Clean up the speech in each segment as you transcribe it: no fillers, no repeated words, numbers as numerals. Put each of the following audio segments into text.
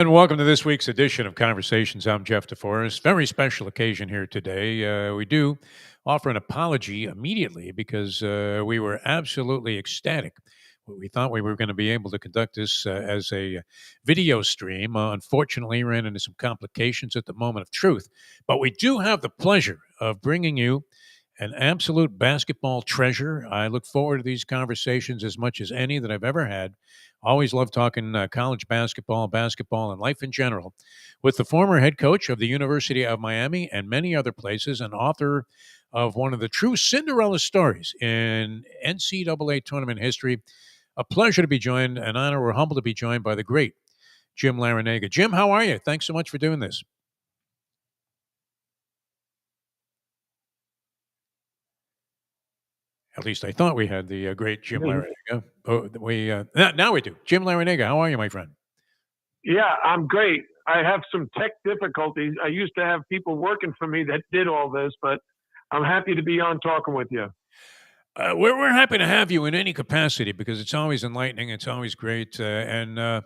And welcome to this week's edition of Conversations. I'm Jeff DeForrest. Very special occasion here today. We do offer an apology immediately because we were absolutely ecstatic. We thought we were going to be able to conduct this as a video stream. Unfortunately, ran into some complications at the moment of truth. But we do have the pleasure of bringing you an absolute basketball treasure. I look forward to these conversations as much as any that I've ever had. Always love talking college basketball, and life in general with the former head coach of the University of Miami and many other places, and author of one of the true Cinderella stories in NCAA tournament history. A pleasure to be joined, an honor. We're humbled to be joined by the great Jim Larranaga. Jim, how are you? Thanks so much for doing this. At least I thought we had the great Jim Me. Larranaga. Oh, now we do. Jim Larranaga, how are you, my friend? Yeah, I'm great. I have some tech difficulties. I used to have people working for me that did all this, but I'm happy to be on talking with you. We're happy to have you in any capacity because it's always enlightening. It's always great. And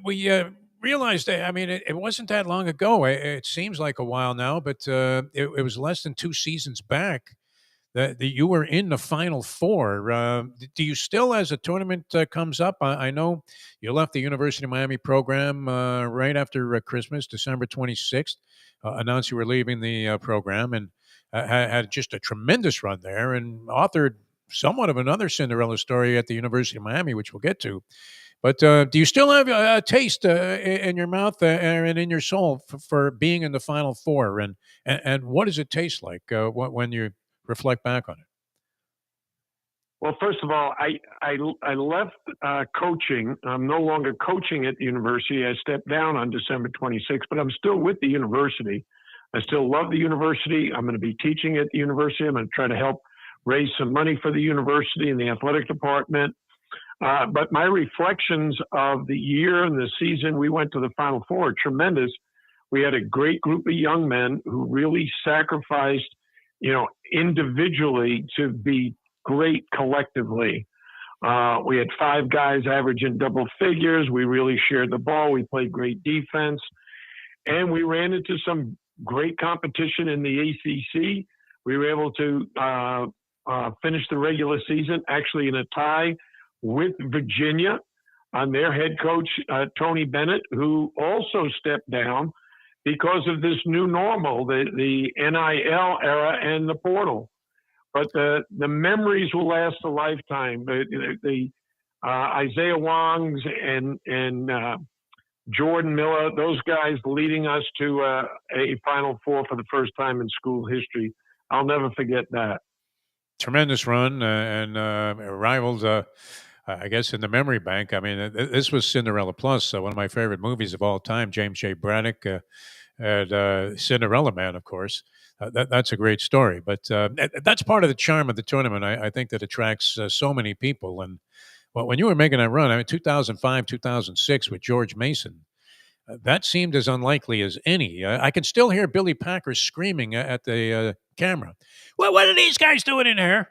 we realized that, I mean, it wasn't that long ago. It seems like a while now, but it was less than two seasons back that you were in the Final Four. Do you still, as a tournament comes up, I know you left the University of Miami program right after Christmas, December 26th, announced you were leaving the program, and had just a tremendous run there and authored somewhat of another Cinderella story at the University of Miami, which we'll get to. But do you still have a taste in your mouth and in your soul for being in the Final Four? And what does it taste like when you reflect back on it? Well, first of all, I left coaching. I'm no longer coaching at the university. I stepped down on December 26th, but I'm still with the university. I still love the university. I'm going to be teaching at the university. I'm going to try to help raise some money for the university and the athletic department. But my reflections of the year and the season we went to the Final Four are tremendous. We had a great group of young men who really sacrificed, individually to be great collectively. We had five guys averaging double figures. We really shared the ball. We played great defense. And we ran into some great competition in the ACC. We were able to finish the regular season actually in a tie with Virginia on their head coach, Tony Bennett, who also stepped down because of this new normal, the NIL era and the portal. But the memories will last a lifetime. The Isaiah Wongs and Jordan Miller, those guys leading us to a Final Four for the first time in school history. I'll never forget that. Tremendous run and rivaled, I guess, in the memory bank. I mean, this was Cinderella Plus, one of my favorite movies of all time. James J. Braddock and Cinderella Man, of course. That's a great story. But that's part of the charm of the tournament. I think that attracts so many people. And well, when you were making that run, I mean, 2005, 2006 with George Mason, that seemed as unlikely as any. I can still hear Billy Packer screaming at the camera. Well, what are these guys doing in here?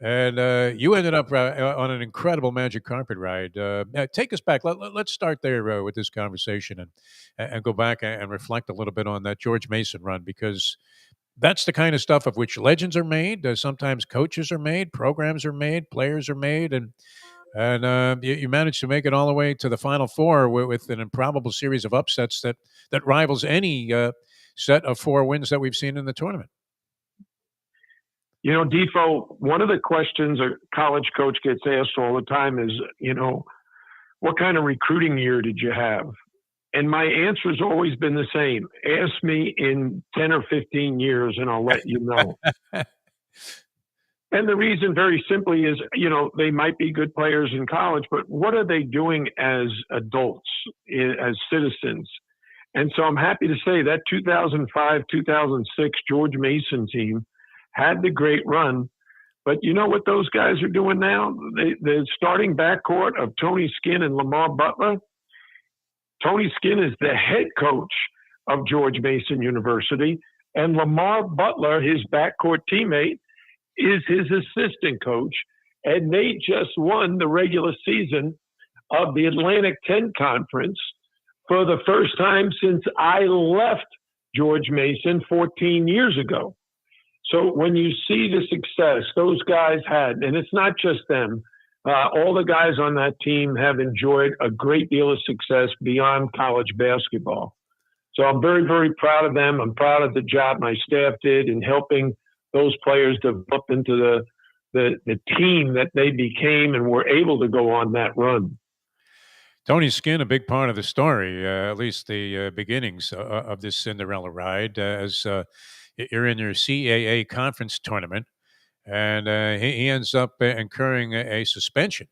And you ended up on an incredible magic carpet ride. Take us back. Let's start there with this conversation and go back and reflect a little bit on that George Mason run, because that's the kind of stuff of which legends are made. Sometimes coaches are made, programs are made, players are made, and you managed to make it all the way to the Final Four with an improbable series of upsets that rivals any set of four wins that we've seen in the tournament. Defo, one of the questions a college coach gets asked all the time is, what kind of recruiting year did you have? And my answer has always been the same. Ask me in 10 or 15 years and I'll let you know. And the reason very simply is, they might be good players in college, but what are they doing as adults, as citizens? And so I'm happy to say that 2005, 2006 George Mason team had the great run. But you know what those guys are doing now? The starting backcourt of Tony Skinn and Lamar Butler. Tony Skinn is the head coach of George Mason University, and Lamar Butler, his backcourt teammate, is his assistant coach. And they just won the regular season of the Atlantic 10 Conference for the first time since I left George Mason 14 years ago. So when you see the success those guys had, and it's not just them, all the guys on that team have enjoyed a great deal of success beyond college basketball. So I'm very, very proud of them. I'm proud of the job my staff did in helping those players develop into the team that they became and were able to go on that run. Tony Skinn, a big part of the story, at least the beginnings of this Cinderella ride, as you're in your CAA conference tournament, and he ends up incurring a suspension.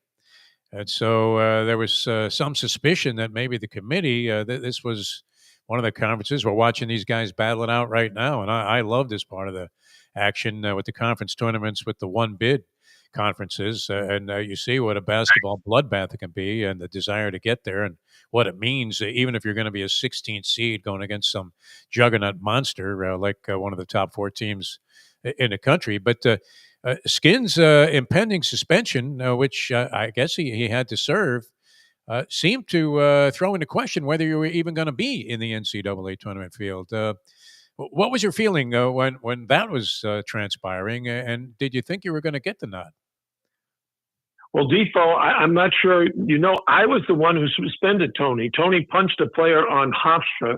And so there was some suspicion that maybe the committee, this was one of the conferences. We're watching these guys battle it out right now. And I love this part of the action with the conference tournaments with the one bid conferences. And you see what a basketball bloodbath it can be and the desire to get there and what it means, even if you're going to be a 16th seed going against some juggernaut monster like one of the top four teams in the country. But Skinn's impending suspension, which I guess he had to serve, seemed to throw into question whether you were even going to be in the NCAA tournament field. What was your feeling when that was transpiring, and did you think you were going to get the nod? Well, Defo, I'm not sure. I was the one who suspended Tony. Tony punched a player on Hofstra,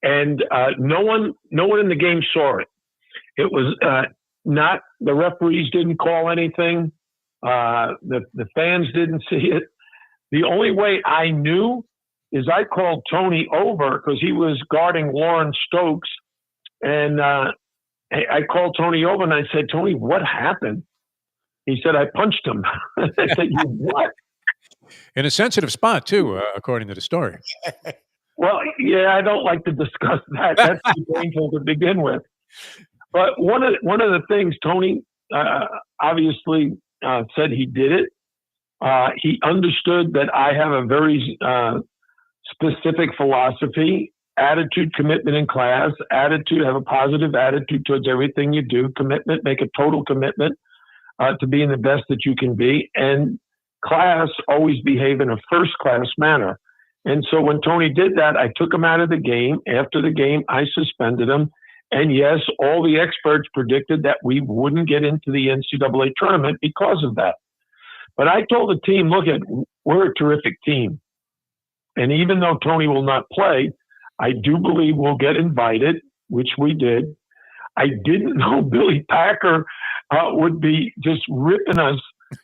and no one in the game saw it. It was not the referees didn't call anything. The fans didn't see it. The only way I knew is I called Tony over because he was guarding Lauren Stokes, and I called Tony over and I said, "Tony, what happened?" He said, "I punched him." I said, "You what?" In a sensitive spot too, according to the story. Well, yeah, I don't like to discuss that. That's too painful to begin with. But one of the things Tony obviously said he did it. He understood that I have a very specific philosophy, attitude, commitment in class, attitude, have a positive attitude towards everything you do, commitment, make a total commitment to being the best that you can be, and class, always behave in a first-class manner. And so when Tony did that, I took him out of the game. After the game, I suspended him. And yes, all the experts predicted that we wouldn't get into the NCAA tournament because of that. But I told the team, look, we're a terrific team. And even though Tony will not play, I do believe we'll get invited, which we did. I didn't know Billy Packer would be just ripping us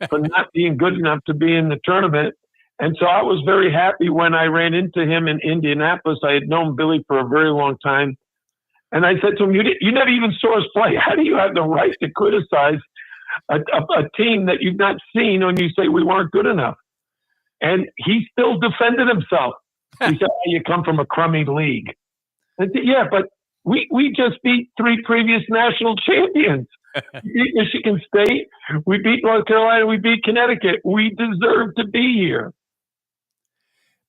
for not being good enough to be in the tournament. And so I was very happy when I ran into him in Indianapolis. I had known Billy for a very long time. And I said to him, you never even saw us play. How do you have the right to criticize a team that you've not seen when you say we weren't good enough? And he still defended himself. He said, you come from a crummy league. I said, yeah, but we just beat 3 previous national champions. We beat Michigan State, we beat North Carolina, we beat Connecticut. We deserve to be here.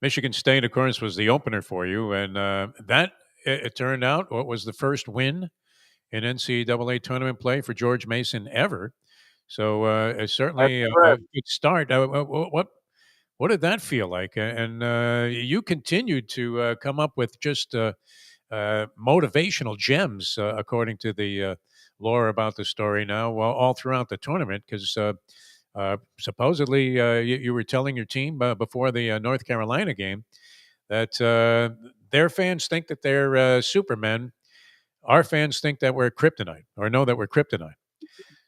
Michigan State, of course, was the opener for you. And that, it turned out, what was the first win in NCAA tournament play for George Mason ever. So it's certainly a good start. What did that feel like? And you continued to come up with just motivational gems, according to the lore about the story now, all throughout the tournament, because supposedly you were telling your team before the North Carolina game that their fans think that they're Supermen. Our fans think that we're kryptonite, or know that we're kryptonite.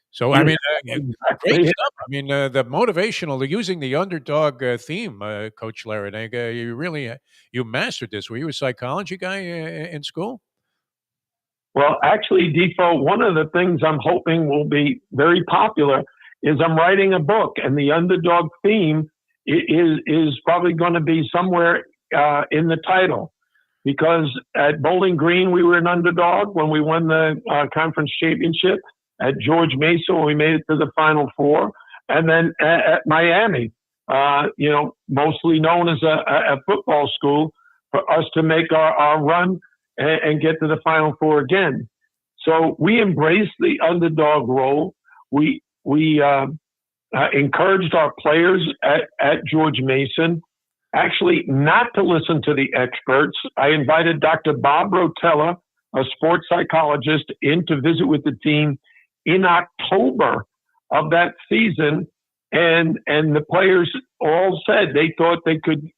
So, I mean, great stuff. I mean, the motivational, using the underdog theme, Coach Larranaga, you mastered this. Were you a psychology guy in school? Well, actually, Defo, one of the things I'm hoping will be very popular is I'm writing a book, and the underdog theme is probably going to be somewhere in the title. Because at Bowling Green, we were an underdog when we won the conference championship. At George Mason, when we made it to the Final Four. And then at Miami, mostly known as a football school, for us to make our run and get to the Final Four again. So we embraced the underdog role. We encouraged our players at George Mason actually not to listen to the experts. I invited Dr. Bob Rotella, a sports psychologist, in to visit with the team in October of that season, and the players all said they thought they could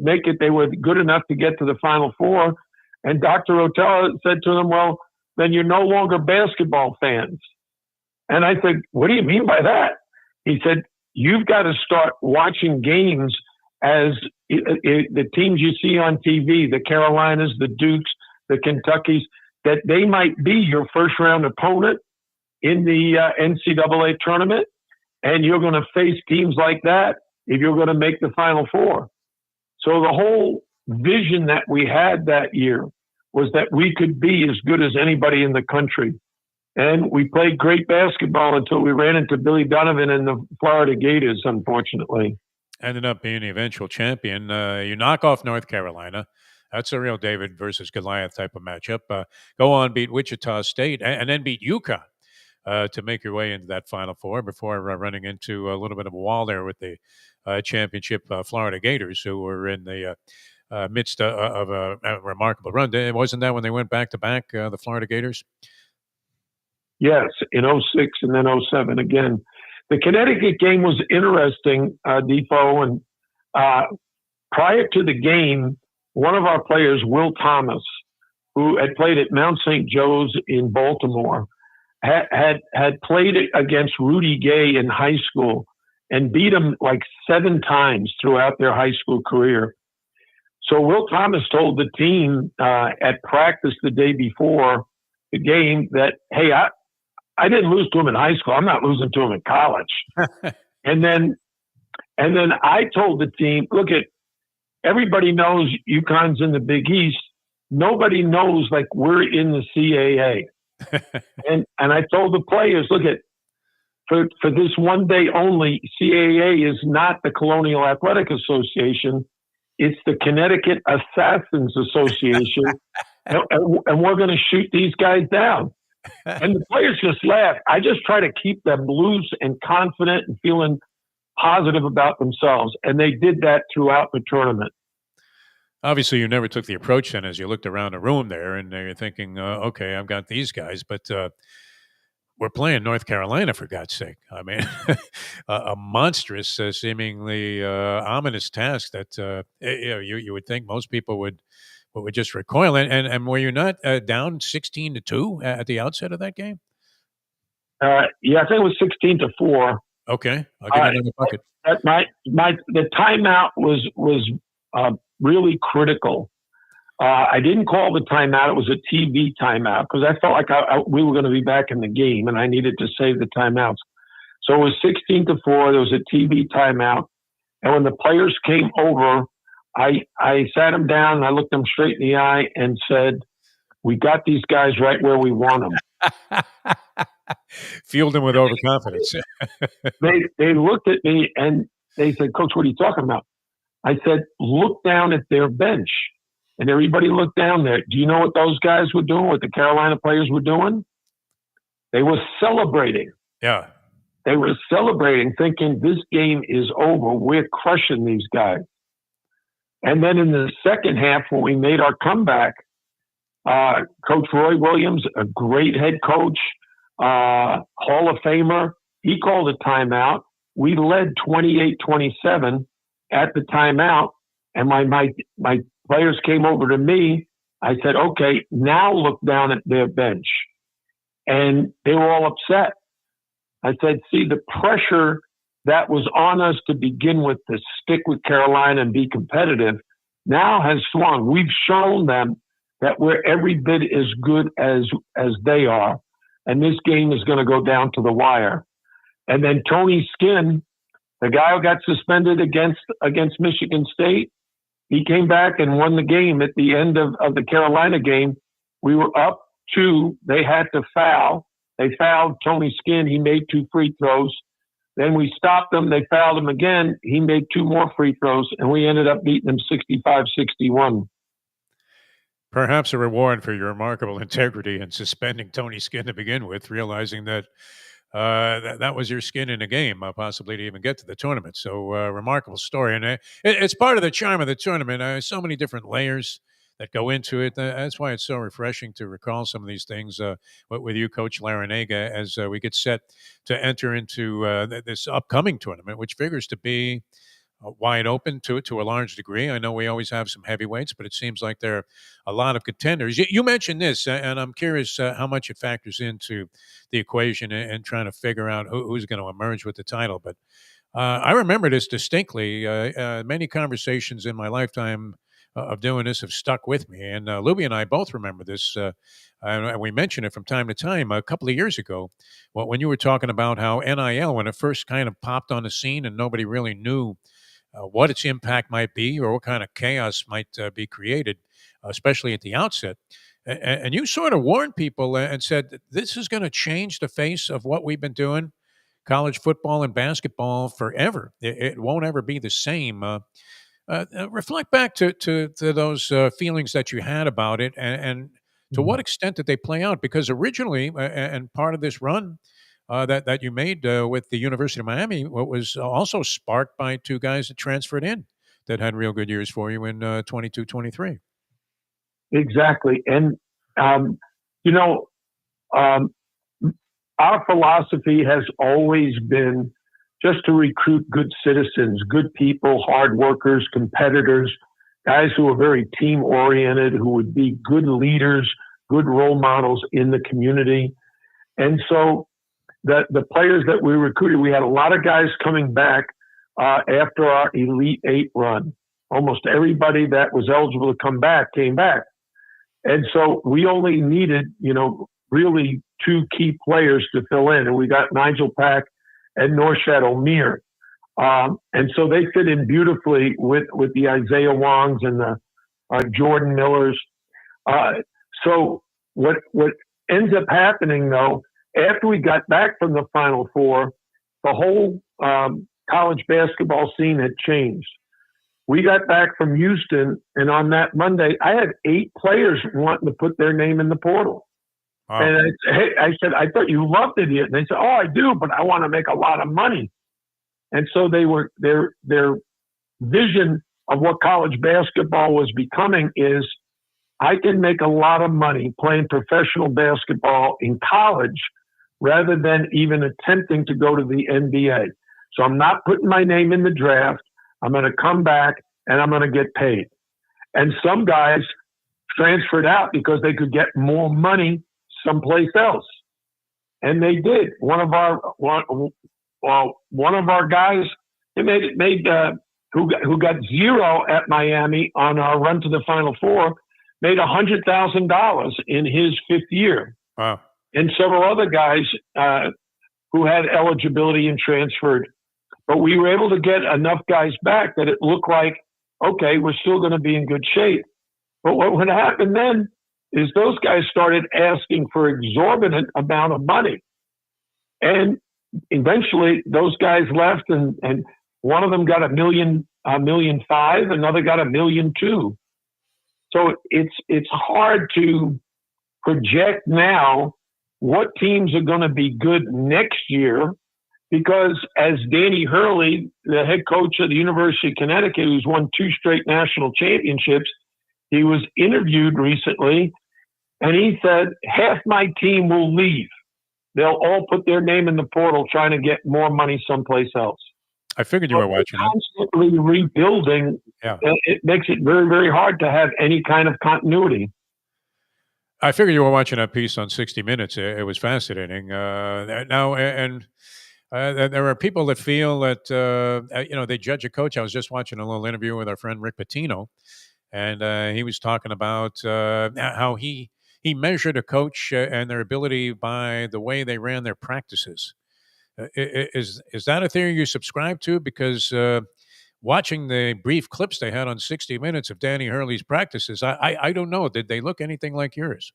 make it. They were good enough to get to the Final Four, and Dr. Rotella said to them, "Well, then you're no longer basketball fans." And I said, "What do you mean by that?" He said, "You've got to start watching games as the teams you see on TV, the Carolinas, the Dukes, the Kentuckys, that they might be your first round opponent in the NCAA tournament. And you're going to face teams like that if you're going to make the Final Four." So the whole vision that we had that year was that we could be as good as anybody in the country. And we played great basketball until we ran into Billy Donovan and the Florida Gators, unfortunately. Ended up being the eventual champion. You knock off North Carolina. That's a real David versus Goliath type of matchup. Go on, beat Wichita State, and then beat UConn to make your way into that Final Four before running into a little bit of a wall there with the championship Florida Gators, who were in the midst of a remarkable run. Wasn't that when they went back-to-back, the Florida Gators? Yes, in 06 and then 07 again. The Connecticut game was interesting, Defoe, and prior to the game, one of our players, Will Thomas, who had played at Mount St. Joe's in Baltimore, had played against Rudy Gay in high school and beat him like 7 times throughout their high school career. So Will Thomas told the team at practice the day before the game that, "Hey, I didn't lose to him in high school. I'm not losing to him in college." and then I told the team, "Look, everybody knows UConn's in the Big East. Nobody knows like we're in the CAA." and I told the players, "Look, for this one day only, CAA is not the Colonial Athletic Association. It's the Connecticut Assassins Association, and we're going to shoot these guys down." And the players just laughed. I just try to keep them loose and confident and feeling positive about themselves. And they did that throughout the tournament. Obviously, you never took the approach then as you looked around the room there and you're thinking, okay, I've got these guys, but we're playing North Carolina, for God's sake. I mean, a monstrous, seemingly ominous task that you would think most people would just recoil. And were you not down 16-2 at the outset of that game? Yeah, I think it was 16-4. Okay, I'll give you another bucket. The timeout was really critical. I didn't call the timeout; it was a TV timeout because I felt like we were going to be back in the game, and I needed to save the timeouts. So it was 16-4. There was a TV timeout, and when the players came over, I sat them down and I looked them straight in the eye and said, "We got these guys right where we want them." Fueled them with overconfidence. They looked at me and they said, "Coach, what are you talking about?" I said, "Look down at their bench." And everybody looked down there. Do you know what those guys were doing, what the Carolina players were doing? They were celebrating. Yeah. They were celebrating, thinking this game is over. We're crushing these guys. And then in the second half, when we made our comeback, Coach Roy Williams, a great head coach, Hall of Famer, he called a timeout. We led 28-27 at the timeout, and my players came over to me. I said, "Okay, now look down at their bench." And they were all upset. I said, "See, the pressure that was on us to begin with to stick with Carolina and be competitive now has swung. We've shown them that we're every bit as good as they are. And this game is going to go down to the wire." And then Tony Skinn, the guy who got suspended against Michigan State, he came back and won the game at the end of the Carolina game. We were up 2. They had to foul. They fouled Tony Skinn. He made 2 free throws. Then we stopped them. They fouled him again. He made 2 more free throws, and we ended up beating them 65-61. Perhaps a reward for your remarkable integrity in suspending Tony Skinn to begin with, realizing that that was your skin in the game, possibly to even get to the tournament. So remarkable story, and it's part of the charm of the tournament. So many different layers that go into it. That's why it's so refreshing to recall some of these things with you, Coach Larranaga, as we get set to enter into this upcoming tournament, which figures to be wide open to a large degree. I know we always have some heavyweights, but it seems like there are a lot of contenders. You mentioned this, and I'm curious how much it factors into the equation and trying to figure out who's going to emerge with the title. But I remember this distinctly. Many conversations in my lifetime of doing this have stuck with me, and Luby and I both remember this. And we mention it from time to time. A couple of years ago, when you were talking about how NIL, when it first kind of popped on the scene, and nobody really knew what its impact might be or what kind of chaos might be created, especially at the outset. And you sort of warned people and said, this is going to change the face of what we've been doing, college football and basketball, forever. It won't ever be the same. Reflect back to those feelings that you had about it, and to what extent did they play out? Because originally, and part of this run that you made with the University of Miami, what was also sparked by two guys that transferred in that had real good years for you in 22, 23. Exactly. And, you know, um, our philosophy has always been just to recruit good citizens, good people, hard workers, competitors, guys who are very team oriented, who would be good leaders, good role models in the community. And so the players that we recruited, we had a lot of guys coming back after our Elite Eight run. Almost everybody that was eligible to come back came back. And so we only needed, really two key players to fill in. And we got Nigel Pack and Norshad Omir. And so they fit in beautifully with the Isaiah Wongs and the Jordan Millers. So what ends up happening, though, after we got back from the Final Four, the whole college basketball scene had changed. We got back from Houston, and on that Monday, I had 8 players wanting to put their name in the portal. Wow. And I said, I thought you loved it here. And they said, oh, I do, but I want to make a lot of money. And so their vision of what college basketball was becoming is, I can make a lot of money playing professional basketball in college rather than even attempting to go to the NBA. So I'm not putting my name in the draft. I'm going to come back and I'm going to get paid. And some guys transferred out because they could get more money someplace else. And they did. One of our guys who got zero at Miami on our run to the Final Four made $100,000 in his 5th year. Wow. And several other guys who had eligibility and transferred. But we were able to get enough guys back that it looked like, okay, we're still going to be in good shape. But what would happen then is those guys started asking for exorbitant amount of money. And eventually those guys left, and one of them got $1.5 million, another got $1.2 million. So it's hard to project now what teams are going to be good next year, because as Danny Hurley, the head coach of the University of Connecticut, who's won 2 straight national championships, he was interviewed recently, and he said, half my team will leave. They'll all put their name in the portal trying to get more money someplace else. I figured you were watching that. Constantly rebuilding, yeah. It makes it very, very hard to have any kind of continuity. I figured you were watching that piece on 60 Minutes. It was fascinating. Now, there are people that feel that, they judge a coach. I was just watching a little interview with our friend Rick Pitino, and he was talking about how he measured a coach and their ability by the way they ran their practices. Is that a theory you subscribe to? Because watching the brief clips they had on 60 Minutes of Danny Hurley's practices, I don't know. Did they look anything like yours?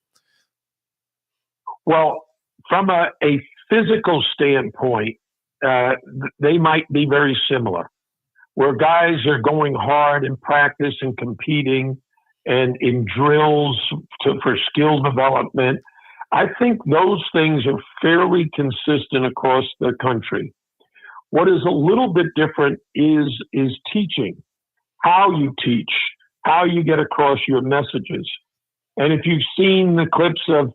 Well, from a physical standpoint, they might be very similar, where guys are going hard in practice and competing and in drills for skill development. I think those things are fairly consistent across the country. What is a little bit different is teaching, how you teach, how you get across your messages. And if you've seen the clips of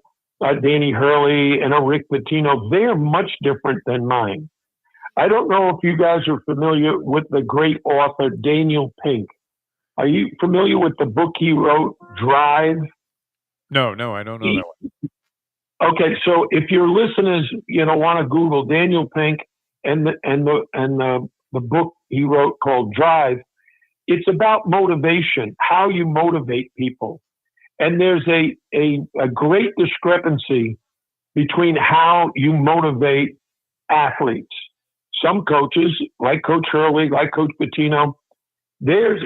Danny Hurley and Rick Pitino, they're much different than mine. I don't know if you guys are familiar with the great author Daniel Pink. Are you familiar with the book he wrote, Drive? No, I don't know that one. Okay, so if your listeners, want to Google Daniel Pink and the book he wrote called Drive, it's about motivation, how you motivate people. And there's a great discrepancy between how you motivate athletes. Some coaches, like Coach Hurley, like Coach Pitino, theirs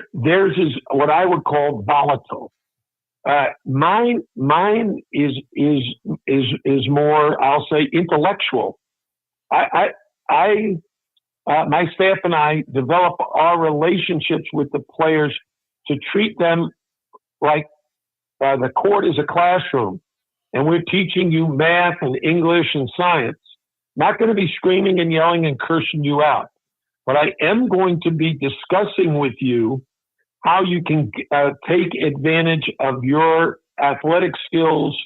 is what I would call volatile. Mine is more, I'll say, intellectual. My staff and I develop our relationships with the players to treat them like the court is a classroom, and we're teaching you math and English and science. Not going to be screaming and yelling and cursing you out, but I am going to be discussing with you how you can take advantage of your athletic skills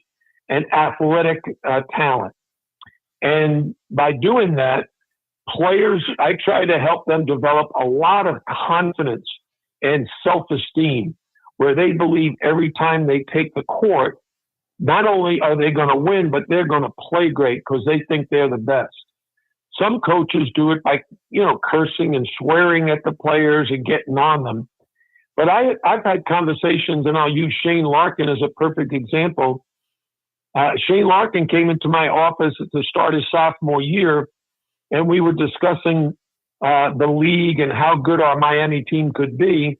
and athletic talent. And by doing that, players, I try to help them develop a lot of confidence and self-esteem, where they believe every time they take the court, not only are they going to win, but they're going to play great because they think they're the best. Some coaches do it by, cursing and swearing at the players and getting on them. But I've had conversations, and I'll use Shane Larkin as a perfect example. Shane Larkin came into my office at the start of sophomore year, and we were discussing the league and how good our Miami team could be.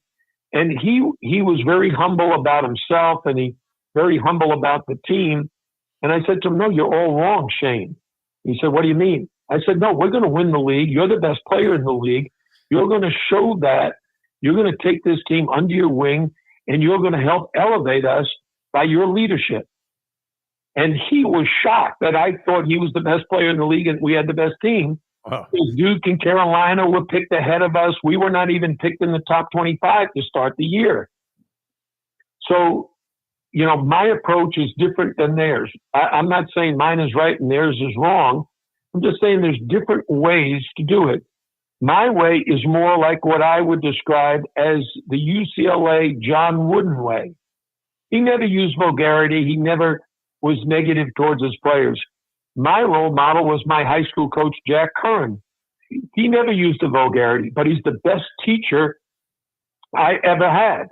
And he was very humble about himself, and he very humble about the team. And I said to him, "No, you're all wrong, Shane." He said, "What do you mean?" I said, "No, we're going to win the league. You're the best player in the league. You're going to show that. You're going to take this team under your wing, and you're going to help elevate us by your leadership." And he was shocked that I thought he was the best player in the league and we had the best team. Wow. Duke and Carolina were picked ahead of us. We were not even picked in the top 25 to start the year. So, my approach is different than theirs. I'm not saying mine is right and theirs is wrong. I'm just saying there's different ways to do it. My way is more like what I would describe as the UCLA John Wooden way. He never used vulgarity. He never was negative towards his players. My role model was my high school coach, Jack Curran. He never used the vulgarity, but he's the best teacher I ever had.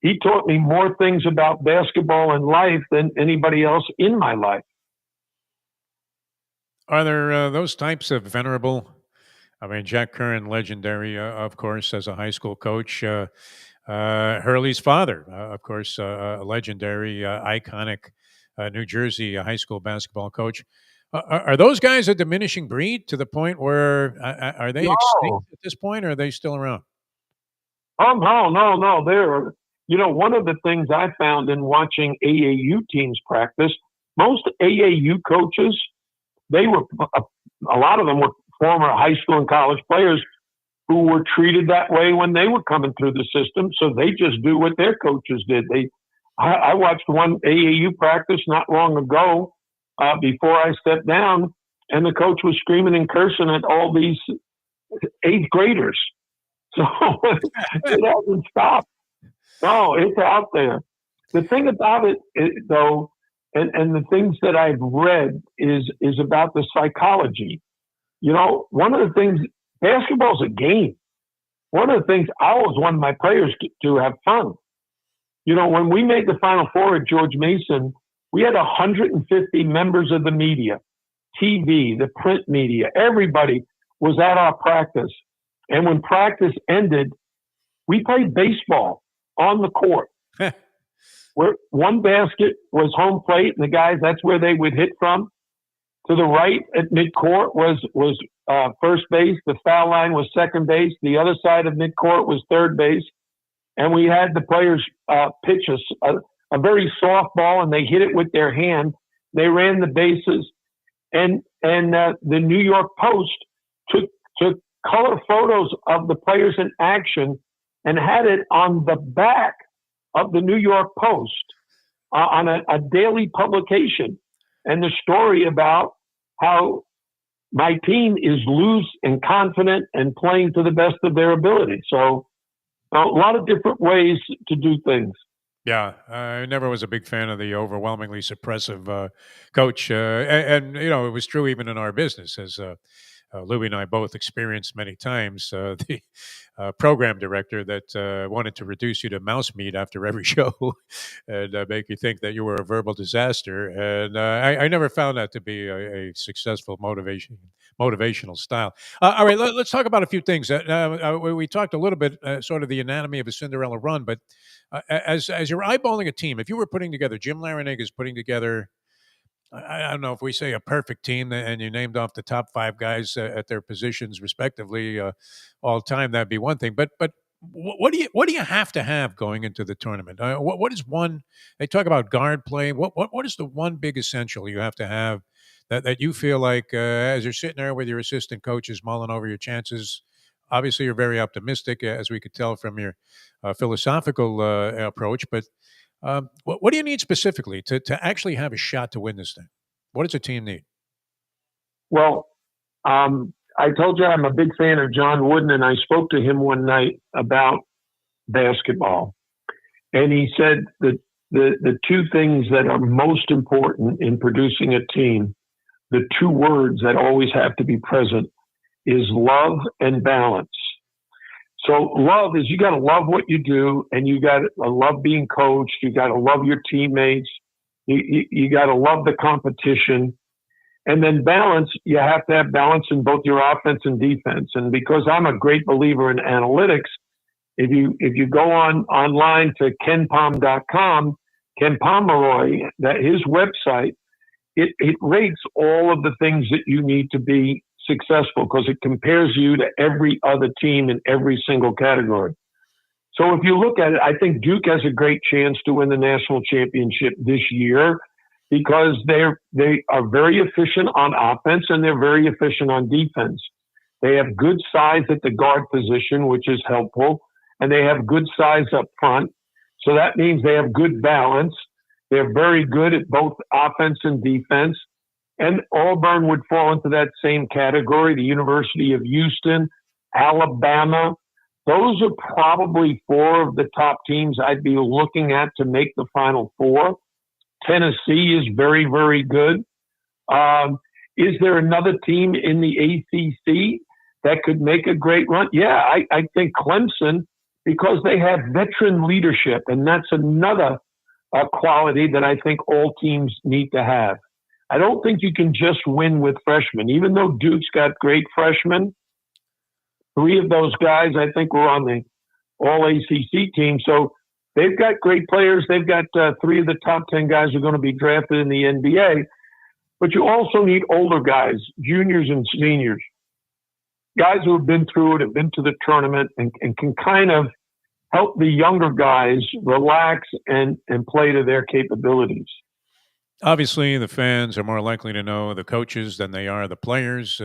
He taught me more things about basketball and life than anybody else in my life. Are there those types of venerable? I mean, Jack Curran, legendary, of course, as a high school coach. Hurley's father, of course, a legendary, iconic New Jersey high school basketball coach. Are those guys a diminishing breed to the point where are they extinct at this point, or are they still around? Oh, no. They're, one of the things I found in watching AAU teams practice, most AAU coaches, they were, a lot of them were former high school and college players who were treated that way when they were coming through the system. So they just do what their coaches did. I watched one AAU practice not long ago before I stepped down, and the coach was screaming and cursing at all these eighth graders. So it hasn't stopped. No, it's out there. The thing about it, though, and the things that I've read is about the psychology. One of the things, basketball is a game. One of the things I always wanted my players to have fun. When we made the Final Four at George Mason, we had 150 members of the media, TV, the print media, everybody was at our practice. And when practice ended, we played baseball on the court. Where one basket was home plate, and the guys, that's where they would hit from. To the right at midcourt was first base. The foul line was second base. The other side of midcourt was third base. And we had the players pitch a very soft ball, and they hit it with their hand. They ran the bases, and the New York Post took color photos of the players in action and had it on the back of the New York Post on a daily publication, and the story about how my team is loose and confident and playing to the best of their ability. So a lot of different ways to do things. Yeah, I never was a big fan of the overwhelmingly suppressive coach, and you know it was true even in our business, as Louie and I both experienced many times. The program director that wanted to reduce you to mouse meat after every show and make you think that you were a verbal disaster, and I never found that to be a successful motivational style. All right, let's talk about a few things. We talked a little bit, sort of the anatomy of a Cinderella run, but as you're eyeballing a team, if you were putting together, Jim Larranaga is putting together, I don't know if we say a perfect team, and you named off the top five guys at their positions respectively all time, that'd be one thing. But what do you have to have going into the tournament? What is one? They talk about guard play. What is the one big essential you have to have that you feel like as you're sitting there with your assistant coaches mulling over your chances? Obviously, you're very optimistic, as we could tell from your philosophical approach. But what do you need specifically to actually have a shot to win this thing? What does a team need? Well, I told you I'm a big fan of John Wooden, and I spoke to him one night about basketball. And he said that the two things that are most important in producing a team, the two words that always have to be present, is love and balance. So love is, you got to love what you do, and you got to love being coached. You got to love your teammates. You got to love the competition. And then balance, you have to have balance in both your offense and defense. And because I'm a great believer in analytics, if you go online to kenpom.com, Ken Pomeroy, that his website, it rates all of the things that you need to be successful, because it compares you to every other team in every single category. So if you look at it, I think Duke has a great chance to win the national championship this year, because they are very efficient on offense and they're very efficient on defense. They have good size at the guard position, which is helpful, and they have good size up front. So that means they have good balance. They're very good at both offense and defense. And Auburn would fall into that same category. The University of Houston, Alabama, those are probably four of the top teams I'd be looking at to make the Final Four. Tennessee is very, very good. Is there another team in the ACC that could make a great run? Yeah, I think Clemson, because they have veteran leadership, and that's another quality that I think all teams need to have. I don't think you can just win with freshmen. Even though Duke's got great freshmen, three of those guys, I think, were on the All-ACC team. So they've got great players. They've got three of the top 10 guys who are going to be drafted in the NBA. But you also need older guys, juniors and seniors, guys who have been through it, have been to the tournament, and can kind of help the younger guys relax and play to their capabilities. Obviously, the fans are more likely to know the coaches than they are the players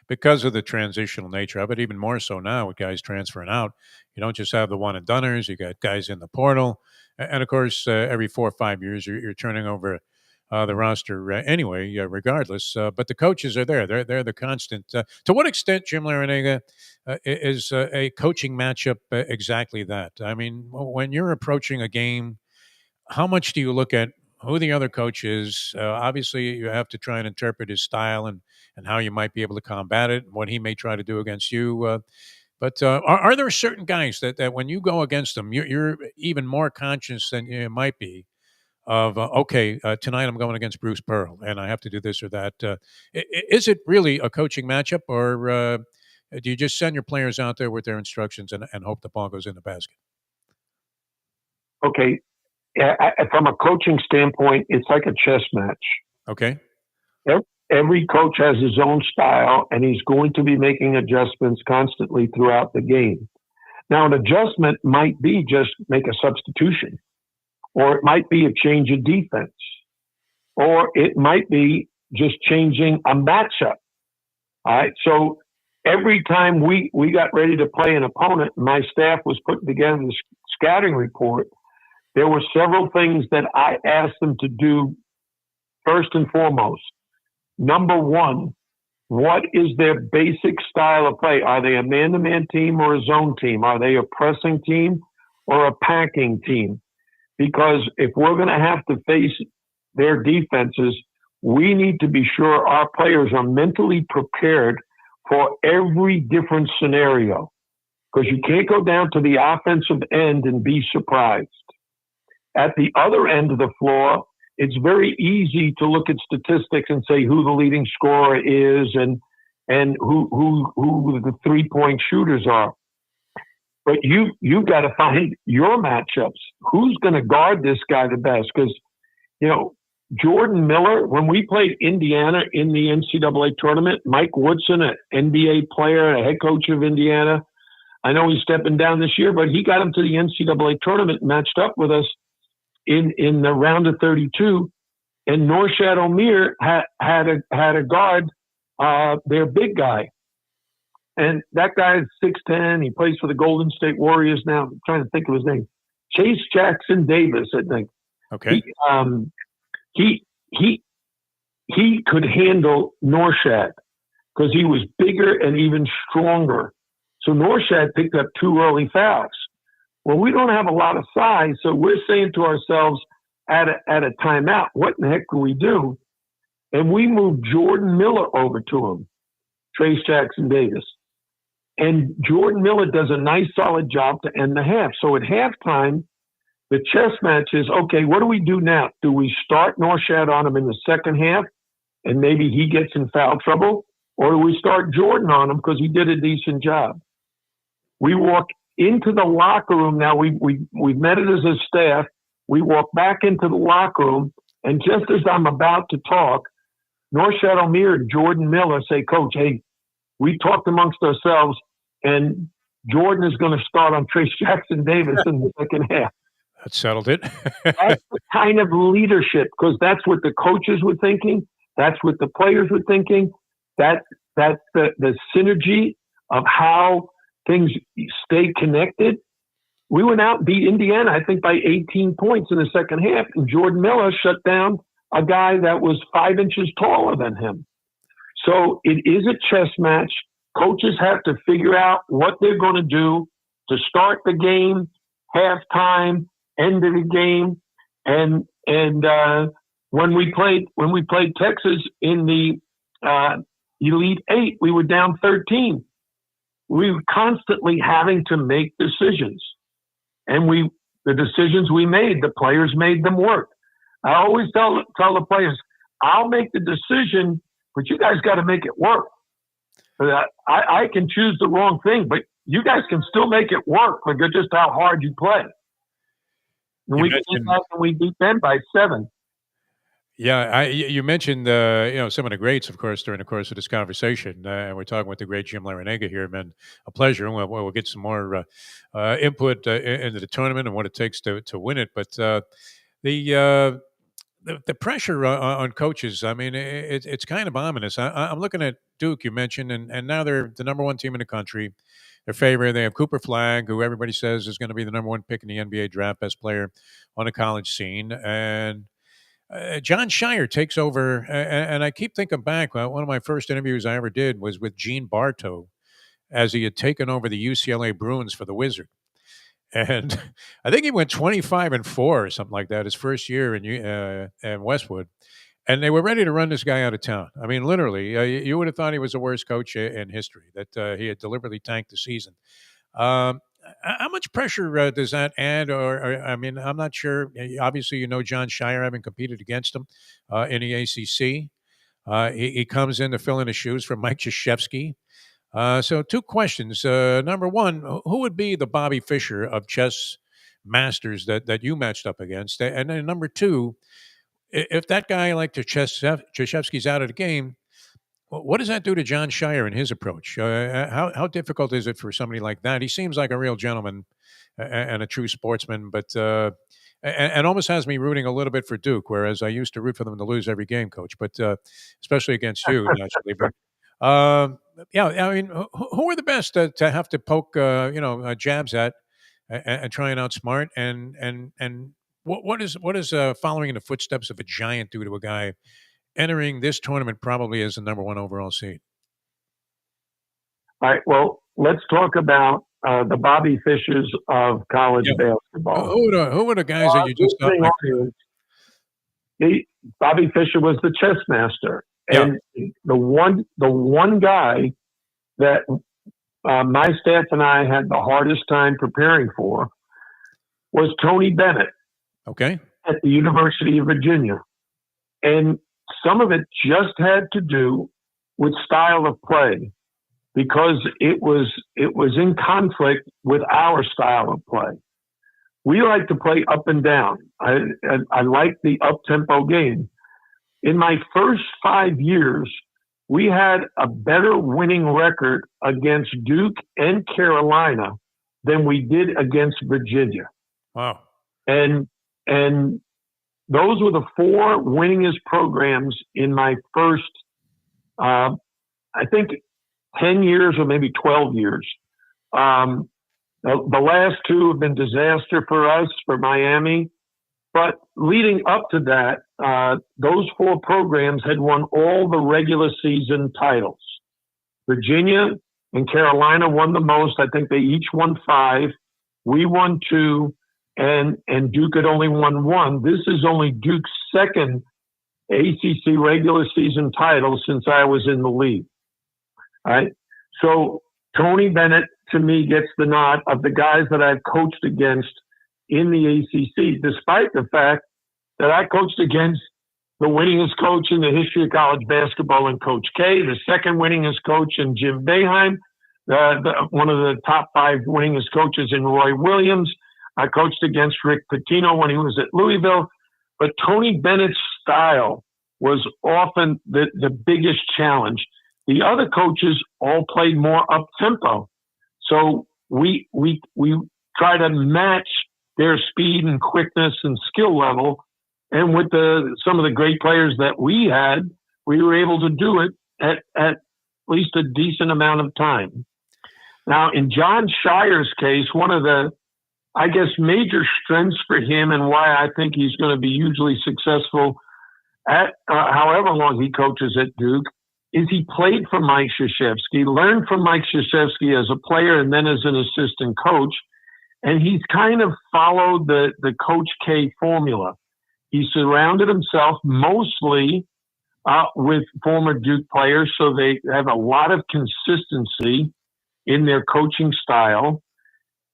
because of the transitional nature of it, even more so now with guys transferring out. You don't just have the one-and-doners. You got guys in the portal. And, of course, every 4 or 5 years, you're turning over the roster anyway, regardless. But the coaches are there. They're the constant. To what extent, Jim Larranaga, is a coaching matchup exactly that? I mean, when you're approaching a game, how much do you look at who the other coach is? Obviously, you have to try and interpret his style and how you might be able to combat it, and what he may try to do against you. But are there certain guys that when you go against them, you're even more conscious than you might be of, tonight I'm going against Bruce Pearl, and I have to do this or that. Is it really a coaching matchup, or do you just send your players out there with their instructions and hope the ball goes in the basket? Okay. From a coaching standpoint, it's like a chess match. Okay. Every coach has his own style, and he's going to be making adjustments constantly throughout the game. Now, an adjustment might be just make a substitution, or it might be a change of defense. or it might be just changing a matchup. All right. So every time we got ready to play an opponent, my staff was putting together the scouting report. There were several things that I asked them to do first and foremost. Number one, what is their basic style of play? Are they a man-to-man team or a zone team? Are they a pressing team or a packing team? Because if we're going to have to face their defenses, we need to be sure our players are mentally prepared for every different scenario. Because you can't go down to the offensive end and be surprised. At the other end of the floor, it's very easy to look at statistics and say who the leading scorer is and who the 3-point shooters are. But you've got to find your matchups. Who's going to guard this guy the best? Because, Jordan Miller, when we played Indiana in the NCAA tournament, Mike Woodson, an NBA player, a head coach of Indiana, I know he's stepping down this year, but he got him to the NCAA tournament, matched up with us in the round of 32, and Norshad Omir had a guard, their big guy. And that guy is 6'10". He plays for the Golden State Warriors now. I'm trying to think of his name. Chase Jackson Davis, I think. Okay. He could handle Norshad because he was bigger and even stronger. So Norshad picked up 2 early fouls. Well, we don't have a lot of size, so we're saying to ourselves at a timeout, what in the heck can we do? And we moved Jordan Miller over to him, Trace Jackson Davis. And Jordan Miller does a nice, solid job to end the half. So at halftime, the chess match is, okay, what do we do now? Do we start Norshad on him in the second half and maybe he gets in foul trouble? Or do we start Jordan on him because he did a decent job? We walk into the locker room now. We've met it as a staff. We walk back into the locker room, and just as I'm about to talk, Norshad Omir and Jordan Miller say, Coach, hey, we talked amongst ourselves, and Jordan is going to start on Trace Jackson Davis in the second half. That settled it. That's the kind of leadership, because that's what the coaches were thinking. That's what the players were thinking. That's the synergy of how things stay connected. We went out and beat Indiana, I think, by 18 points in the second half, and Jordan Miller shut down a guy that was 5 inches taller than him. So it is a chess match. Coaches have to figure out what they're going to do to start the game, halftime, end of the game, and when we played Texas in the Elite Eight, we were down 13. We were constantly having to make decisions, and the decisions we made, the players made them work. I always tell the players, I'll make the decision, but you guys got to make it work. I can choose the wrong thing, but you guys can still make it work. Look at just how hard you play. And we beat them by 7. Yeah, you mentioned some of the greats, of course, during the course of this conversation, and we're talking with the great Jim Larranaga here. Man, a pleasure. We'll get some more input into the tournament and what it takes to win it. But the pressure on coaches, I mean, it's kind of ominous. I'm looking at Duke, you mentioned, and now they're the number 1 team in the country. Their favorite. They have Cooper Flagg, who everybody says is going to be the number 1 pick in the NBA draft, best player on the college scene, and John Shire takes over, and I keep thinking back. One of my first interviews I ever did was with Gene Bartow, as he had taken over the UCLA Bruins for the Wizard, and I think he went 25-4 or something like that his first year in Westwood, and they were ready to run this guy out of town. I mean, literally, you would have thought he was the worst coach in history. That he had deliberately tanked the season. How much pressure does that add? Or, I mean, I'm not sure. Obviously, John Shire, having competed against him in the ACC. He comes in to fill in the shoes for Mike Krzyzewski. So 2 questions. Number 1, who would be the Bobby Fischer of chess masters that you matched up against? And then number 2, if that guy like Krzyzewski's out of the game, what does that do to John Shire and his approach? How difficult is it for somebody like that? He seems like a real gentleman and a true sportsman, but and almost has me rooting a little bit for Duke, whereas I used to root for them to lose every game, Coach. But especially against you, naturally. But yeah, I mean, who are the best to have to poke, jabs at and try and outsmart? And what is following in the footsteps of a giant do to a guy entering this tournament probably as the number one overall seed? All right. Well, let's talk about the Bobby Fishers of college Yeah. basketball. Who are the guys that you Good just thought thing might? on is Bobby Fischer was the chess master, Yeah. and the one guy that my staff and I had the hardest time preparing for was Tony Bennett Okay. at the University of Virginia. And some of it just had to do with style of play because it was in conflict with our style of play. We like to play up and down. I like the up tempo game. In my first 5 years, we had a better winning record against Duke and Carolina than we did against Virginia. Wow. And and those were the four winningest programs in my first, I think, 10 years or maybe 12 years. Um, the last two have been disaster for us, for Miami. But leading up to that, those four programs had won all the regular season titles. Virginia and Carolina won the most. I think they each won 5. We won 2, and Duke had only won 1. This is only Duke's second ACC regular season title since I was in the league. All right. So Tony Bennett, to me, gets the nod of the guys that I've coached against in the ACC, despite the fact that I coached against the winningest coach in the history of college basketball in Coach K, the second winningest coach in Jim Boeheim, one of the top 5 winningest coaches in Roy Williams. I coached against Rick Pitino when he was at Louisville. But Tony Bennett's style was often the biggest challenge. The other coaches all played more up tempo. So we try to match their speed and quickness and skill level. And with some of the great players that we had, we were able to do it at least a decent amount of time. Now, in John Shire's case, one of the, I guess, major strengths for him and why I think he's going to be hugely successful at however long he coaches at Duke is he played for Mike Krzyzewski, learned from Mike Krzyzewski as a player and then as an assistant coach. And he's kind of followed the Coach K formula. He surrounded himself mostly with former Duke players, so they have a lot of consistency in their coaching style.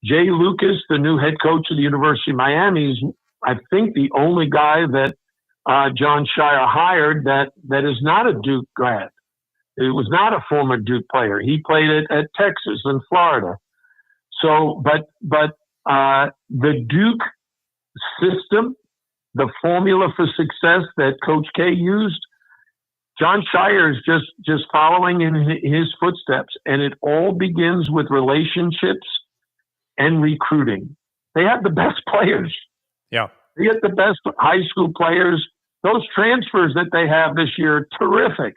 Jay Lucas, the new head coach of the University of Miami, is, I think, the only guy that John Shire hired that is not a Duke grad. It was not a former Duke player. He played at Texas and Florida. So, but the Duke system, the formula for success that Coach K used, John Shire is just following in his footsteps, and it all begins with relationships and recruiting. They have the best players. Yeah. They get the best high school players. Those transfers that they have this year are terrific.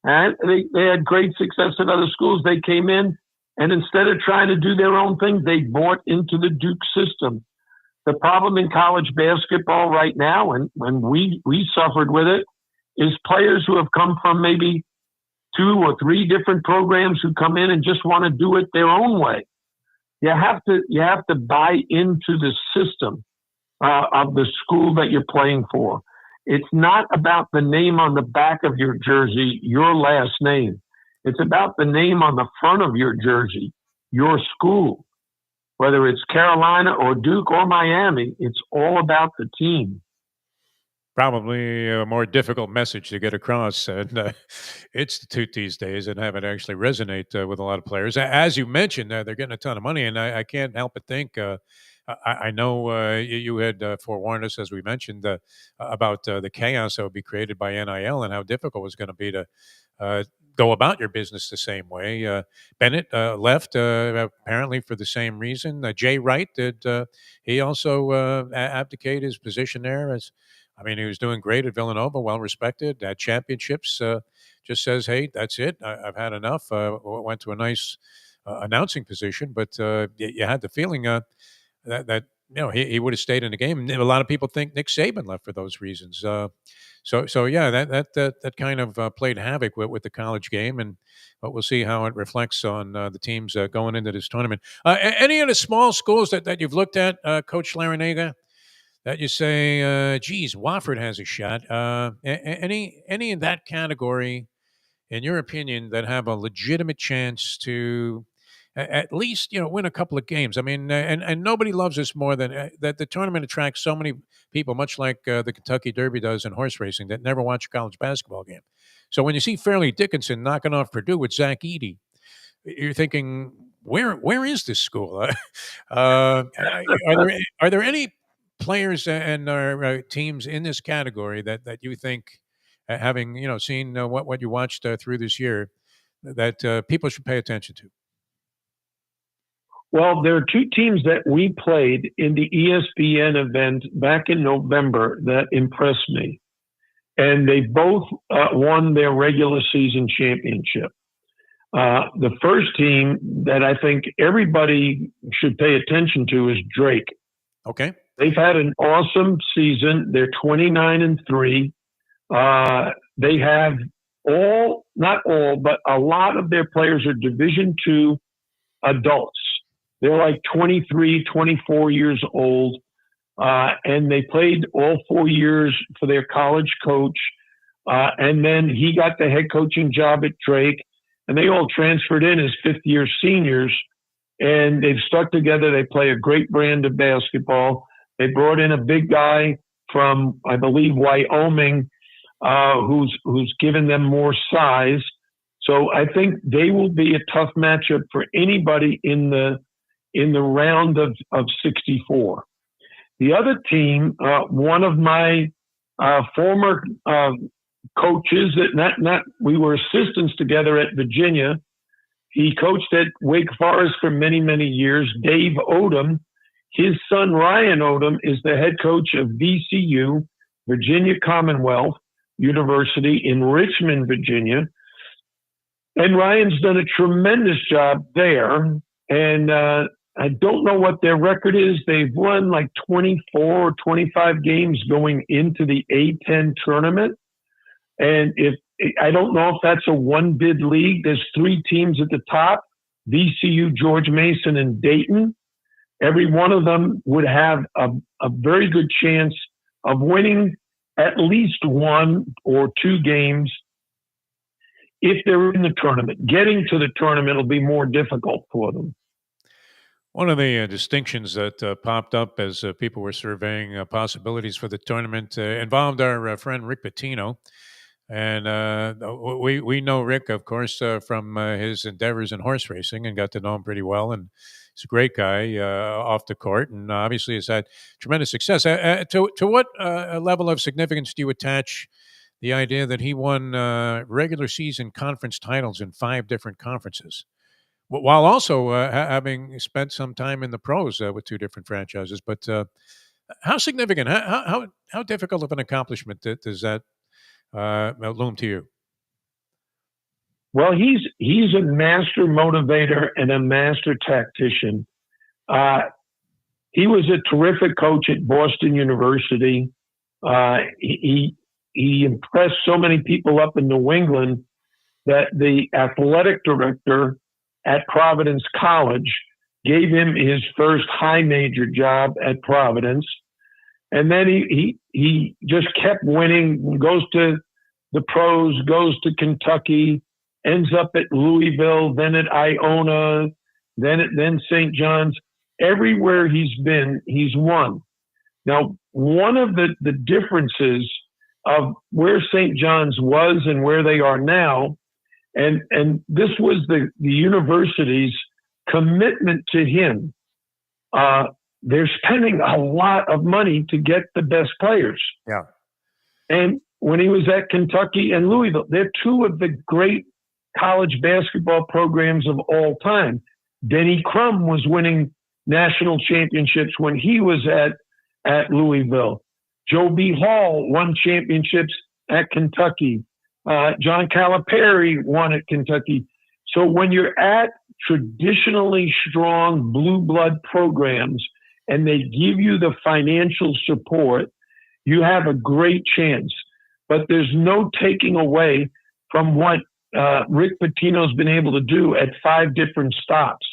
And they had great success at other schools. They came in, and instead of trying to do their own thing, they bought into the Duke system. The problem in college basketball right now, and when we suffered with it, is players who have come from maybe 2 or 3 different programs who come in and just want to do it their own way. You have to buy into the system of the school that you're playing for. It's not about the name on the back of your jersey, your last name. It's about the name on the front of your jersey, your school. Whether it's Carolina or Duke or Miami, it's all about the team. Probably a more difficult message to get across and institute these days and have it actually resonate with a lot of players. As you mentioned, they're getting a ton of money, and I can't help but think I know you had forewarned us, as we mentioned, about the chaos that would be created by NIL and how difficult it was going to be to uh, go about your business the same way. Bennett left apparently for the same reason. Jay Wright did he also abdicate his position there? As I mean, he was doing great at Villanova, well respected, at championships. Just says, "Hey, that's it. I've had enough." Went to a nice announcing position, but you had the feeling that he would have stayed in the game. And a lot of people think Nick Saban left for those reasons. So yeah, that kind of played havoc with the college game, and but we'll see how it reflects on the teams going into this tournament. Any of the small schools that you've looked at, Coach Larranaga, that you say, geez, Wofford has a shot. Any in that category, in your opinion, that have a legitimate chance to at least win a couple of games? I mean, and nobody loves this more than that. The tournament attracts so many people, much like the Kentucky Derby does in horse racing, that never watch a college basketball game. So when you see Fairleigh Dickinson knocking off Purdue with Zach Edey, you're thinking, where is this school? Are there any players and teams in this category that you think, having seen what you watched through this year, that people should pay attention to? Well, there are two teams that we played in the ESPN event back in November that impressed me, and they both won their regular season championship. The first team that I think everybody should pay attention to is Drake. Okay. They've had an awesome season. They're 29-3. They have not all, but a lot of their players are Division II adults. They're like 23, 24 years old. And they played all 4 years for their college coach. And then he got the head coaching job at Drake. And they all transferred in as fifth-year seniors. And they've stuck together. They play a great brand of basketball. They brought in a big guy from, I believe, Wyoming, who's given them more size. So I think they will be a tough matchup for anybody in the round of 64. The other team, one of my former coaches we were assistants together at Virginia. He coached at Wake Forest for many, many years. Dave Odom, his son Ryan Odom is the head coach of VCU, Virginia Commonwealth University in Richmond, Virginia. And Ryan's done a tremendous job there. And I don't know what their record is. They've won like 24 or 25 games going into the A-10 tournament. And I don't know if that's a one-bid league. There's three teams at the top, VCU, George Mason, and Dayton. Every one of them would have a very good chance of winning at least one or two games if they're in the tournament. Getting to the tournament will be more difficult for them. One of the distinctions that popped up as people were surveying possibilities for the tournament involved our friend Rick Pitino. And we know Rick, of course, from his endeavors in horse racing, and got to know him pretty well. And he's a great guy off the court, and obviously has had tremendous success. To what level of significance do you attach the idea that he won regular season conference titles in 5 different conferences, while also having spent some time in the pros with 2 different franchises? But how significant, how difficult of an accomplishment does that loom to you? Well, he's a master motivator and a master tactician. He was a terrific coach at Boston University. He impressed so many people up in New England that the athletic director at Providence College gave him his first high major job at Providence. And then he just kept winning, goes to the pros, goes to Kentucky, ends up at Louisville, then at Iona, then St. John's. Everywhere he's been, he's won. Now, one of the differences of where St. John's was and where they are now, and this was the university's commitment to him. they're spending a lot of money to get the best players. Yeah. And when he was at Kentucky and Louisville, they're two of the great college basketball programs of all time. Denny Crum was winning national championships when he was at Louisville. Joe B. Hall won championships at Kentucky. John Calipari won at Kentucky. So when you're at traditionally strong blue blood programs and they give you the financial support, you have a great chance. But there's no taking away from what Rick Pitino's been able to do at 5 different stops.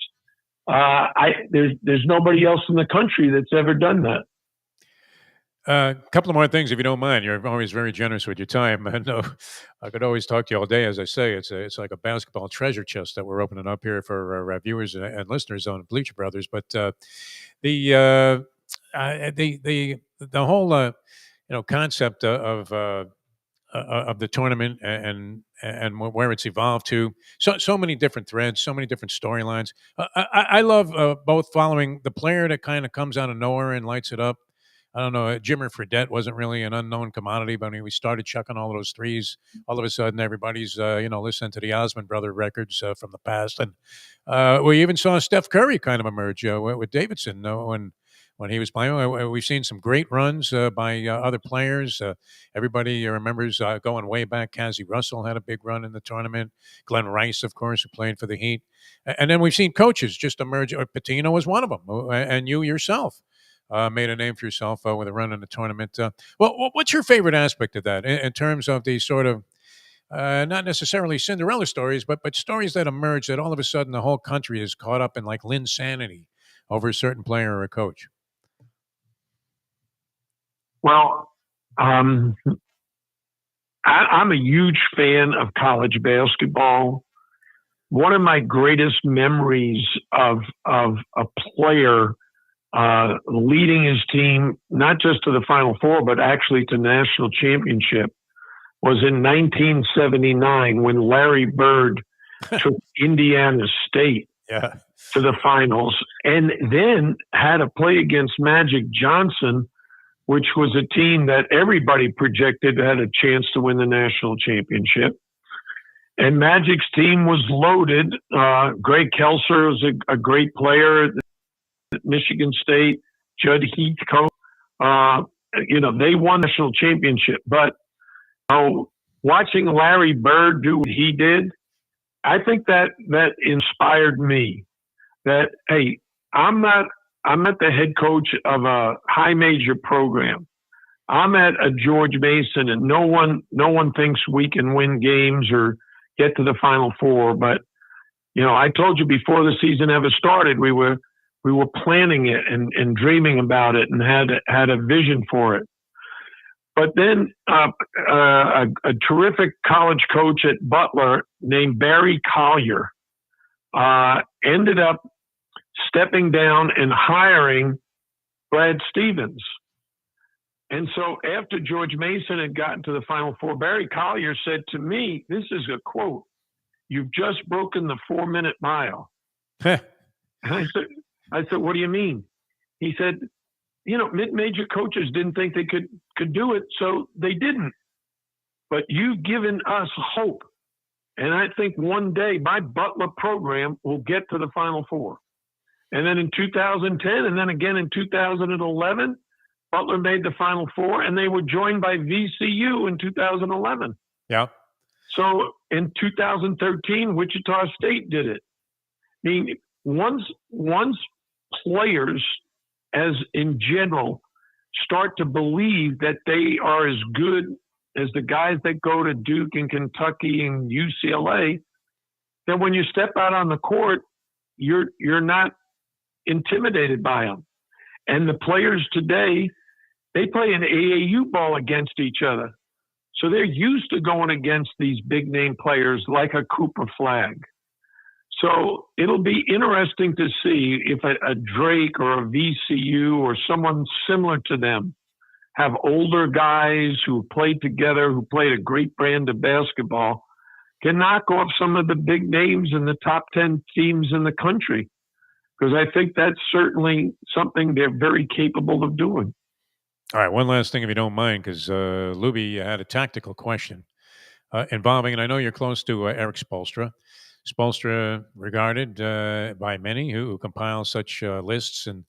There's nobody else in the country that's ever done that. A couple of more things, if you don't mind. You're always very generous with your time. I know I could always talk to you all day. As I say, it's like a basketball treasure chest that we're opening up here for our viewers and listeners on Bleacher Brothers. But the whole concept of the tournament and where it's evolved to, so many different threads, so many different storylines. I love both following the player that kind of comes out of nowhere and lights it up. I don't know. Jimmer Fredette wasn't really an unknown commodity, but when we started chucking all those threes, all of a sudden everybody's listening to the Osmond brother records from the past, and we even saw Steph Curry kind of emerge with Davidson when he was playing. We've seen some great runs by other players. Everybody remembers going way back. Cassie Russell had a big run in the tournament. Glenn Rice, of course, who played for the Heat, and then we've seen coaches just emerge. Pitino was one of them, and you yourself. Made a name for yourself with a run in the tournament. Well, what's your favorite aspect of that in terms of the sort of not necessarily Cinderella stories, but stories that emerge that all of a sudden the whole country is caught up in like Linsanity over a certain player or a coach? Well, I'm a huge fan of college basketball. One of my greatest memories of a player leading his team, not just to the Final Four, but actually to national championship, was in 1979 when Larry Bird took Indiana State to the finals, and then had to play against Magic Johnson, which was a team that everybody projected had a chance to win the national championship. And Magic's team was loaded. Greg Kelser was a great player at Michigan State. Judd Heathcote, they won the national championship. But watching Larry Bird do what he did, I think that inspired me. That, hey, I'm not the head coach of a high major program. I'm at a George Mason, and no one thinks we can win games or get to the Final Four. But I told you before the season ever started, we were planning it and dreaming about it and had a vision for it. But then a terrific college coach at Butler named Barry Collier ended up stepping down and hiring Brad Stevens. And so after George Mason had gotten to the Final Four, Barry Collier said to me, this is a quote, "You've just broken the 4-minute mile." And I said, what do you mean? He said, mid-major coaches didn't think they could do it, so they didn't. But you've given us hope. And I think one day my Butler program will get to the Final Four. And then in 2010, and then again in 2011, Butler made the Final Four, and they were joined by VCU in 2011. Yeah. So in 2013, Wichita State did it. I mean, once players, as in general, start to believe that they are as good as the guys that go to Duke and Kentucky and UCLA, then when you step out on the court, you're not intimidated by them. And the players today, they play an AAU ball against each other. So they're used to going against these big name players like a Cooper Flagg. So it'll be interesting to see if a Drake or a VCU or someone similar to them have older guys who played together, who played a great brand of basketball, can knock off some of the big names in the top 10 teams in the country. because I think that's certainly something they're very capable of doing. All right, one last thing, if you don't mind, because Luby had a tactical question involving, and I know you're close to Eric Spoelstra. Spoelstra, regarded by many who compile such lists and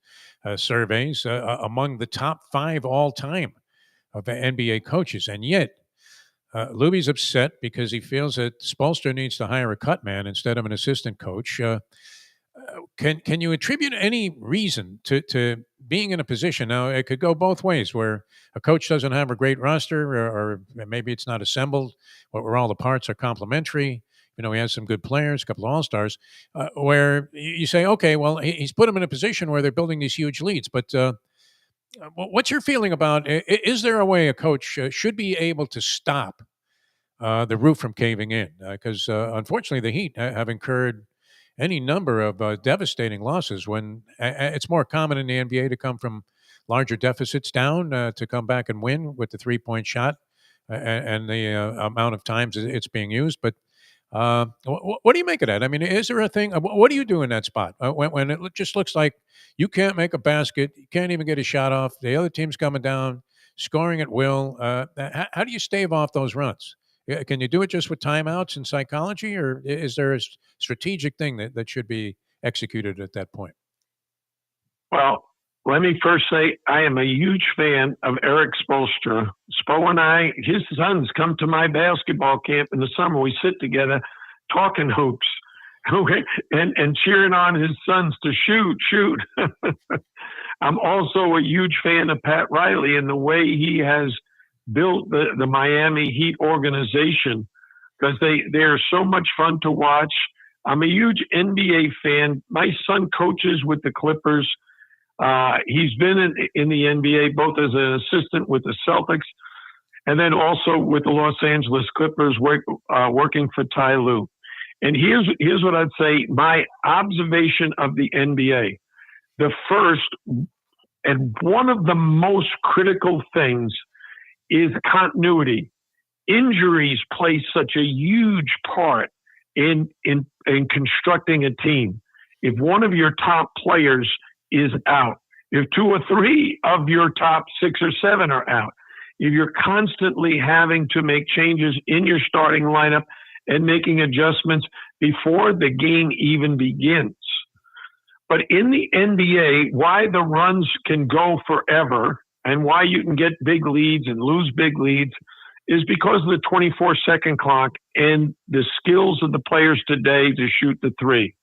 surveys, among the top 5 all time of the NBA coaches. And yet, Luby's upset because he feels that Spoelstra needs to hire a cut man instead of an assistant coach. Can you attribute any reason to being in a position now? It could go both ways, where a coach doesn't have a great roster, or maybe it's not assembled, where all the parts are complementary. You know, he has some good players, a couple of all stars, where you say, okay, well, he's put them in a position where they're building these huge leads. But what's your feeling about? Is there a way a coach should be able to stop the roof from caving in? Because unfortunately, the Heat have incurred any number of devastating losses when it's more common in the NBA to come from larger deficits down to come back and win with the 3-point shot and the amount of times it's being used. But what do you make of that? I mean, is there a thing? What do you do in that spot when it just looks like you can't make a basket, you can't even get a shot off, the other team's coming down, scoring at will? How do you stave off those runs? Can you do it just with timeouts and psychology, or is there a strategic thing that should be executed at that point? Well, let me first say I am a huge fan of Eric Spoelstra. Spo and I, his sons come to my basketball camp in the summer. We sit together talking hoops and cheering on his sons to shoot. I'm also a huge fan of Pat Riley and the way he has built the Miami Heat organization, because they're so much fun to watch. I'm a huge NBA fan. My son coaches with the Clippers. He's been in the NBA both as an assistant with the Celtics and then also with the Los Angeles Clippers, working for Ty Lue. And here's what I'd say, my observation of the NBA. The first and one of the most critical things is continuity. Injuries play such a huge part in constructing a team. If one of your top players is out, if 2 or 3 of your top 6 or 7 are out, if you're constantly having to make changes in your starting lineup and making adjustments before the game even begins. But in the NBA, why the runs can go forever and why you can get big leads and lose big leads is because of the 24-second clock and the skills of the players today to shoot the three.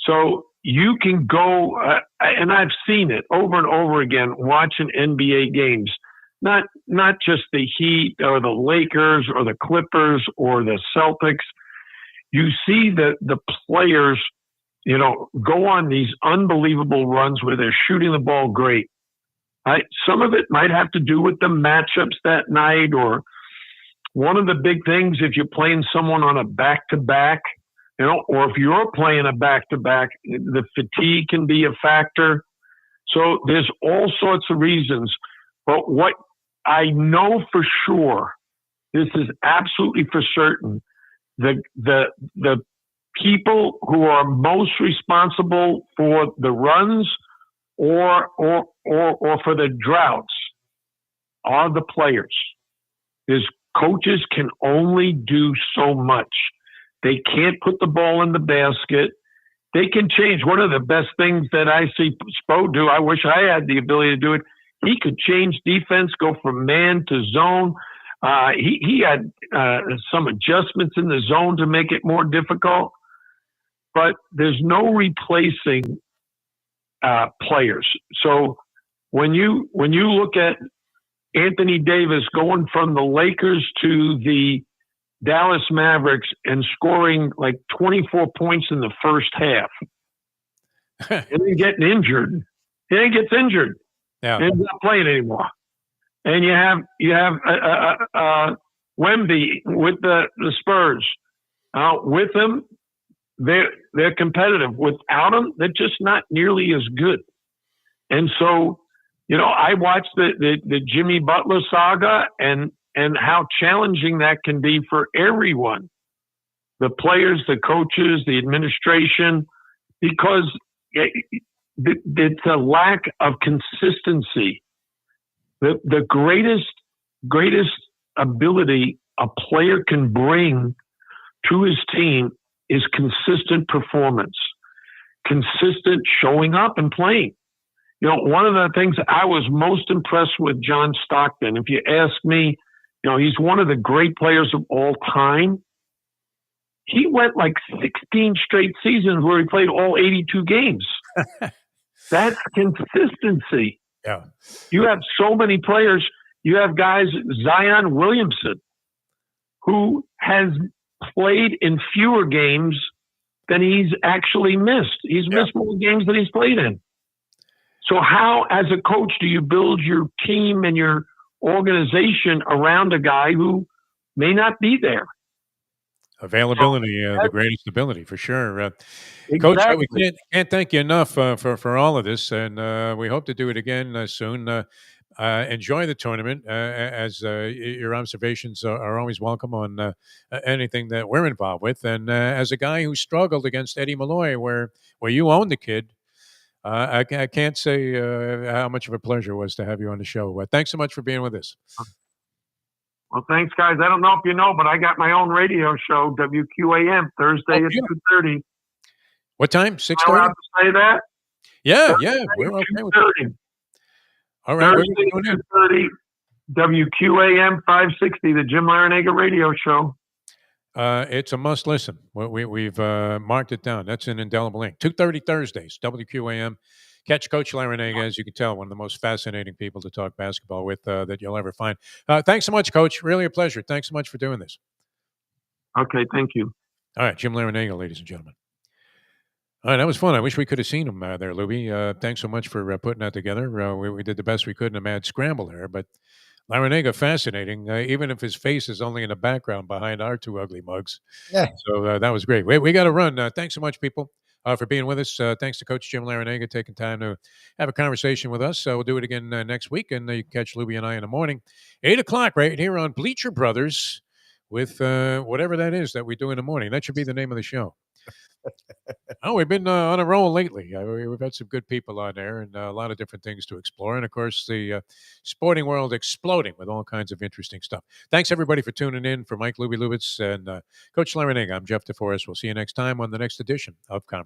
So you can go, and I've seen it over and over again, watching NBA games, not just the Heat or the Lakers or the Clippers or the Celtics. You see the players, go on these unbelievable runs where they're shooting the ball great. Some of it might have to do with the matchups that night, or one of the big things, if you're playing someone on a back-to-back, or if you're playing a back-to-back, the fatigue can be a factor. So there's all sorts of reasons. But what I know for sure, this is absolutely for certain, the people who are most responsible for the runs or for the droughts are the players. Coaches can only do so much. They can't put the ball in the basket. They can change. One of the best things that I see Spo do, I wish I had the ability to do it, he could change defense, go from man to zone. He had some adjustments in the zone to make it more difficult. But there's no replacing players. So when you look at Anthony Davis going from the Lakers to the Dallas Mavericks and scoring like 24 points in the first half, and then getting injured, he gets injured, and he's not playing anymore. And you have Wemby with the Spurs. With him, they're competitive. Without him, they're just not nearly as good. And so, I watched the Jimmy Butler saga and how challenging that can be for everyone, the players, the coaches, the administration, because it's a lack of consistency. The greatest ability a player can bring to his team is consistent performance, consistent showing up and playing. One of the things I was most impressed with John Stockton, if you ask me, he's one of the great players of all time. He went like 16 straight seasons where he played all 82 games. That's consistency. Yeah. You have so many players. You have guys, Zion Williamson, who has played in fewer games than he's actually missed. He's missed more games than he's played in. So how, as a coach, do you build your team and your organization around a guy who may not be there? Availability, the greatest ability, for sure. Exactly. Coach, we can't thank you enough for all of this, and we hope to do it again soon. Enjoy the tournament, as your observations are always welcome on anything that we're involved with. And as a guy who struggled against Eddie Malloy, where you owned the kid, I can't say how much of a pleasure it was to have you on the show. Thanks so much for being with us. Well, thanks, guys. I don't know if you know, but I got my own radio show, WQAM, Thursday at 2:30. What time? 6:30? Am I allowed to say that? Yeah, Thursday we're okay with 2:30. All right. Thursday at 2:30, WQAM 560, the Jim Larranaga radio show. It's a must listen. We've marked it down. That's an indelible ink. 2:30 Thursdays, WQAM. Catch Coach Larranaga, as you can tell, one of the most fascinating people to talk basketball with that you'll ever find. Thanks so much, Coach. Really a pleasure. Thanks so much for doing this. Okay, thank you. All right, Jim Larranaga, ladies and gentlemen. All right, that was fun. I wish we could have seen him there, Luby. Thanks so much for putting that together. We did the best we could in a mad scramble there, but Larranaga, fascinating, even if his face is only in the background behind our two ugly mugs. Yeah. So that was great. We got to run. Thanks so much, people, for being with us. Thanks to Coach Jim Larranaga taking time to have a conversation with us. We'll do it again next week, and you can catch Luby and I in the morning, 8 o'clock, right here on Bleacher Brothers with whatever that is that we do in the morning. That should be the name of the show. Oh, we've been on a roll lately. We've had some good people on there and a lot of different things to explore. And, of course, the sporting world exploding with all kinds of interesting stuff. Thanks, everybody, for tuning in. For Mike Luby Lubitz and Coach Larranaga, I'm Jeff DeForrest. We'll see you next time on the next edition of Conversation.